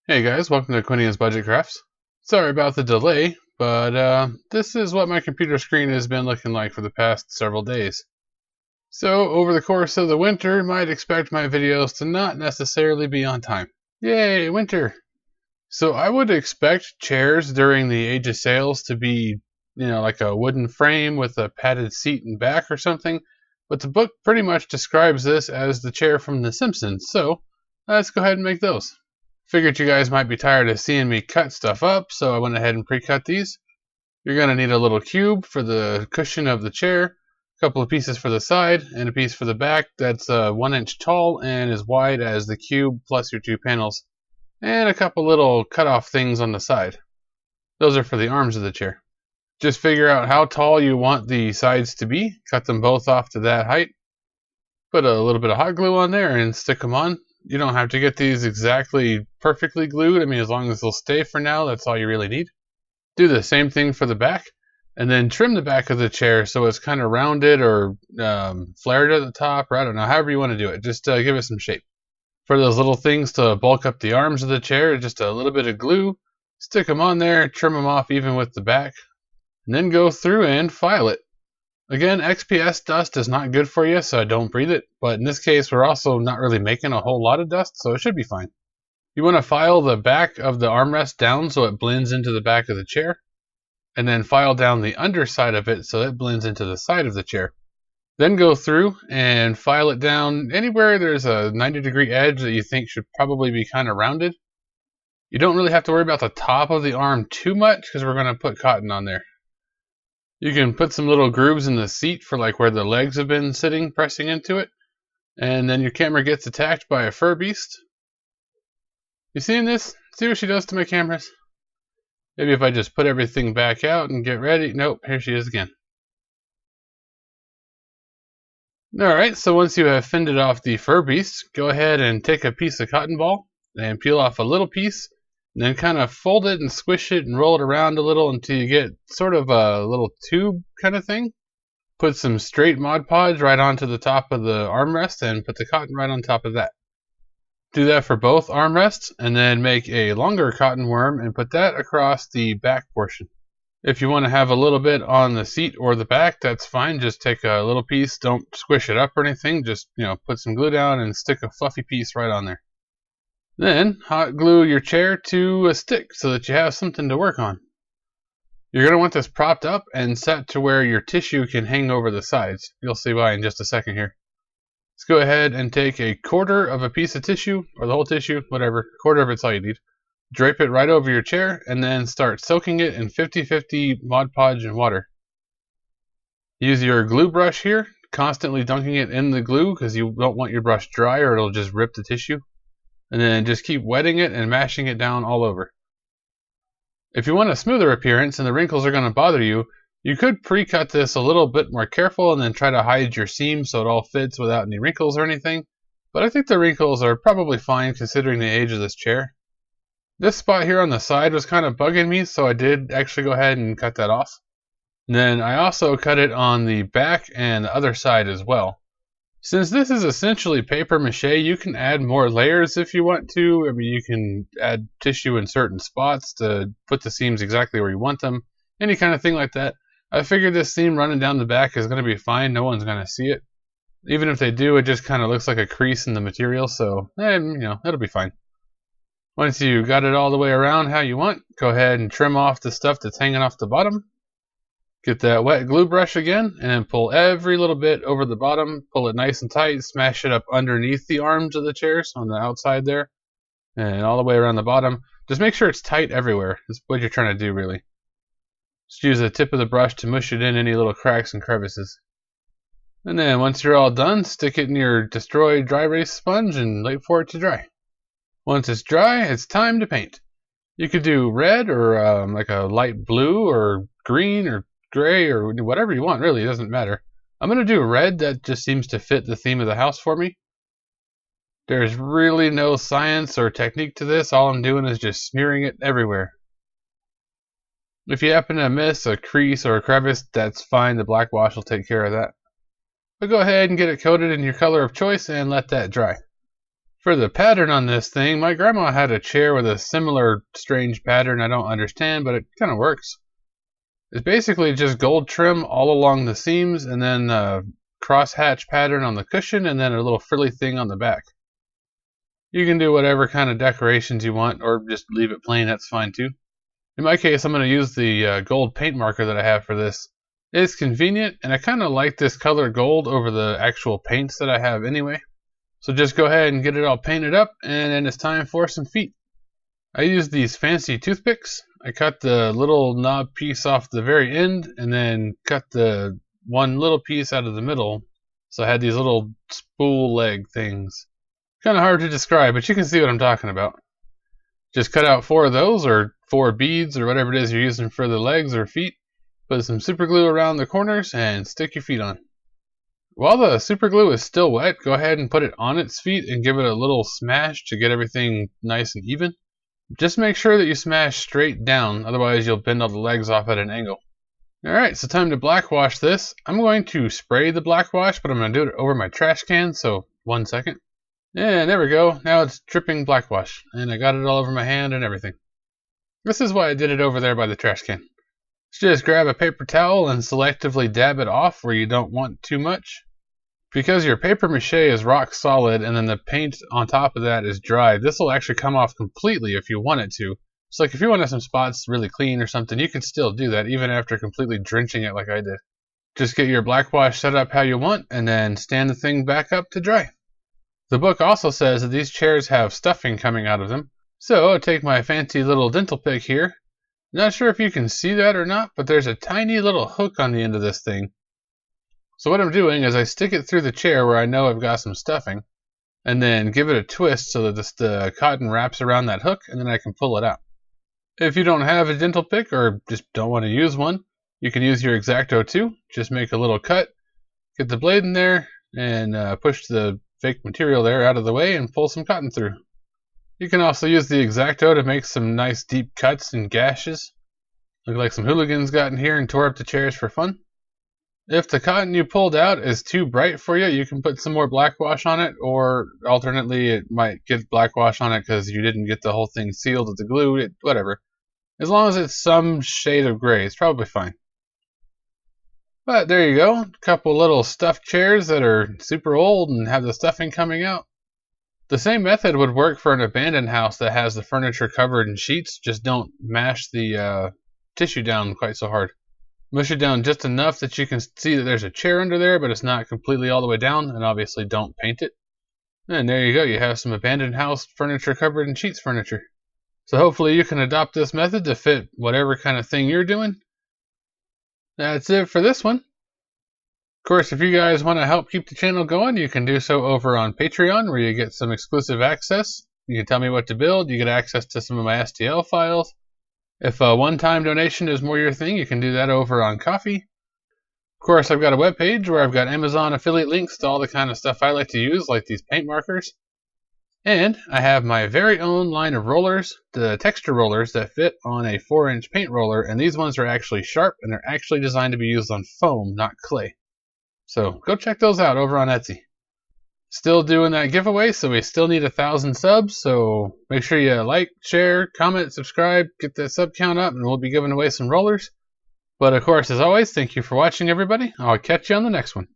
Hey guys, welcome to Quinian's Budget Crafts. Sorry about the delay, but this is what my computer screen has been looking like for the past several days. So, over the course of the winter, might expect my videos to not necessarily be on time. Yay, winter! So I would expect chairs during the age of sales to be, like a wooden frame with a padded seat and back or something, but the book pretty much describes this as the chair from The Simpsons, so let's go ahead and make those. Figured you guys might be tired of seeing me cut stuff up, so I went ahead and pre-cut these. You're going to need a little cube for the cushion of the chair, a couple of pieces for the side, and a piece for the back that's 1 inch tall and as wide as the cube plus your two panels, and a couple little cut-off things on the side. Those are for the arms of the chair. Just figure out how tall you want the sides to be, cut them both off to that height, put a little bit of hot glue on there and stick them on. You don't have to get these exactly perfectly glued. I mean, as long as they'll stay for now, that's all you really need. Do the same thing for the back, and then trim the back of the chair so it's kind of rounded or flared at the top, or I don't know, however you want to do it. Just give it some shape. For those little things to bulk up the arms of the chair, just a little bit of glue, stick them on there, trim them off even with the back, and then go through and file it. Again, XPS dust is not good for you, so don't breathe it, but in this case we're also not really making a whole lot of dust, so it should be fine. You want to file the back of the armrest down so it blends into the back of the chair, and then file down the underside of it so it blends into the side of the chair. Then go through and file it down anywhere there's a 90-degree edge that you think should probably be kind of rounded. You don't really have to worry about the top of the arm too much because we're going to put cotton on there. You can put some little grooves in the seat for like where the legs have been sitting, pressing into it. And then your camera gets attacked by a fur beast. You seeing this? See what she does to my cameras? Maybe if I just put everything back out and get ready. Nope, here she is again. Alright, so once you have fended off the fur beast, go ahead and take a piece of cotton ball and peel off a little piece. And then kind of fold it and squish it and roll it around a little until you get sort of a little tube kind of thing. Put some straight Mod Podge right onto the top of the armrest and put the cotton right on top of that. Do that for both armrests and then make a longer cotton worm and put that across the back portion. If you want to have a little bit on the seat or the back, that's fine. Just take a little piece, don't squish it up or anything. Just, put some glue down and stick a fluffy piece right on there. Then hot glue your chair to a stick so that you have something to work on. You're going to want this propped up and set to where your tissue can hang over the sides. You'll see why in just a second here. Let's go ahead and take a quarter of a piece of tissue, or the whole tissue, whatever, a quarter of it's all you need. Drape it right over your chair and then start soaking it in 50-50 Mod Podge and water. Use your glue brush here, constantly dunking it in the glue because you don't want your brush dry or it'll just rip the tissue. And then just keep wetting it and mashing it down all over. If you want a smoother appearance and the wrinkles are going to bother you, you could pre-cut this a little bit more careful and then try to hide your seams so it all fits without any wrinkles or anything. But I think the wrinkles are probably fine considering the age of this chair. This spot here on the side was kind of bugging me, so I did actually go ahead and cut that off. And then I also cut it on the back and the other side as well. Since this is essentially paper mache, you can add more layers if you want to. I mean, you can add tissue in certain spots to put the seams exactly where you want them. Any kind of thing like that. I figured this seam running down the back is going to be fine. No one's going to see it. Even if they do, it just kind of looks like a crease in the material. So, it'll be fine. Once you got it all the way around how you want, go ahead and trim off the stuff that's hanging off the bottom. Get that wet glue brush again and pull every little bit over the bottom, pull it nice and tight, smash it up underneath the arms of the chairs on the outside there, and all the way around the bottom. Just make sure it's tight everywhere. That's what you're trying to do really. Just use the tip of the brush to mush it in any little cracks and crevices. And then once you're all done, stick it in your Destroy Dry Erase sponge and wait for it to dry. Once it's dry, it's time to paint. You could do red or like a light blue or green or gray or whatever you want, really, it doesn't matter. I'm going to do red. That just seems to fit the theme of the house for me. There's really no science or technique to this. All I'm doing is just smearing it everywhere. If you happen to miss a crease or a crevice, that's fine. The black wash will take care of that. But go ahead and get it coated in your color of choice and let that dry. For the pattern on this thing, my grandma had a chair with a similar strange pattern I don't understand, but it kind of works. It's basically just gold trim all along the seams and then a crosshatch pattern on the cushion and then a little frilly thing on the back. You can do whatever kind of decorations you want or just leave it plain, that's fine too. In my case, I'm going to use the gold paint marker that I have for this. It's convenient, and I kind of like this color gold over the actual paints that I have anyway. So just go ahead and get it all painted up, and then it's time for some feet. I use these fancy toothpicks. I cut the little knob piece off the very end, and then cut the one little piece out of the middle. So I had these little spool leg things. Kind of hard to describe, but you can see what I'm talking about. Just cut out 4 of those, or 4 beads, or whatever it is you're using for the legs or feet. Put some super glue around the corners and stick your feet on. While the super glue is still wet, go ahead and put it on its feet and give it a little smash to get everything nice and even. Just make sure that you smash straight down, otherwise you'll bend all the legs off at an angle. Alright, so time to black wash this. I'm going to spray the black wash, but I'm going to do it over my trash can, so 1 second. And there we go, now it's dripping black wash, and I got it all over my hand and everything. This is why I did it over there by the trash can. Just grab a paper towel and selectively dab it off where you don't want too much. Because your paper mache is rock solid and then the paint on top of that is dry, this will actually come off completely if you want it to. So like if you want some spots really clean or something, you can still do that even after completely drenching it like I did. Just get your black wash set up how you want and then stand the thing back up to dry. The book also says that these chairs have stuffing coming out of them. So I take my fancy little dental pick here. Not sure if you can see that or not, but there's a tiny little hook on the end of this thing. So what I'm doing is I stick it through the chair where I know I've got some stuffing, and then give it a twist so that the cotton wraps around that hook, and then I can pull it out. If you don't have a dental pick or just don't want to use one, you can use your X-Acto too. Just make a little cut, get the blade in there, and push the fake material there out of the way and pull some cotton through. You can also use the X-Acto to make some nice deep cuts and gashes. Look like some hooligans got in here and tore up the chairs for fun. If the cotton you pulled out is too bright for you, you can put some more black wash on it, or alternately it might get black wash on it because you didn't get the whole thing sealed with the glue, whatever. As long as it's some shade of gray, it's probably fine. But there you go, a couple little stuffed chairs that are super old and have the stuffing coming out. The same method would work for an abandoned house that has the furniture covered in sheets, just don't mash the tissue down quite so hard. Mush it down just enough that you can see that there's a chair under there, but it's not completely all the way down, and obviously don't paint it. And there you go, you have some abandoned house furniture covered in sheets furniture. So hopefully you can adopt this method to fit whatever kind of thing you're doing. That's it for this one. Of course, if you guys want to help keep the channel going, you can do so over on Patreon, where you get some exclusive access. You can tell me what to build. You get access to some of my STL files. If a one-time donation is more your thing, you can do that over on Ko-fi. Of course, I've got a webpage where I've got Amazon affiliate links to all the kind of stuff I like to use, like these paint markers. And I have my very own line of rollers, the texture rollers that fit on a 4-inch paint roller, and these ones are actually sharp, and they're actually designed to be used on foam, not clay. So go check those out over on Etsy. Still doing that giveaway, so we still need 1,000 subs, so make sure you like, share, comment, subscribe, get that sub count up, and we'll be giving away some rollers. But of course, as always, thank you for watching, everybody. I'll catch you on the next one.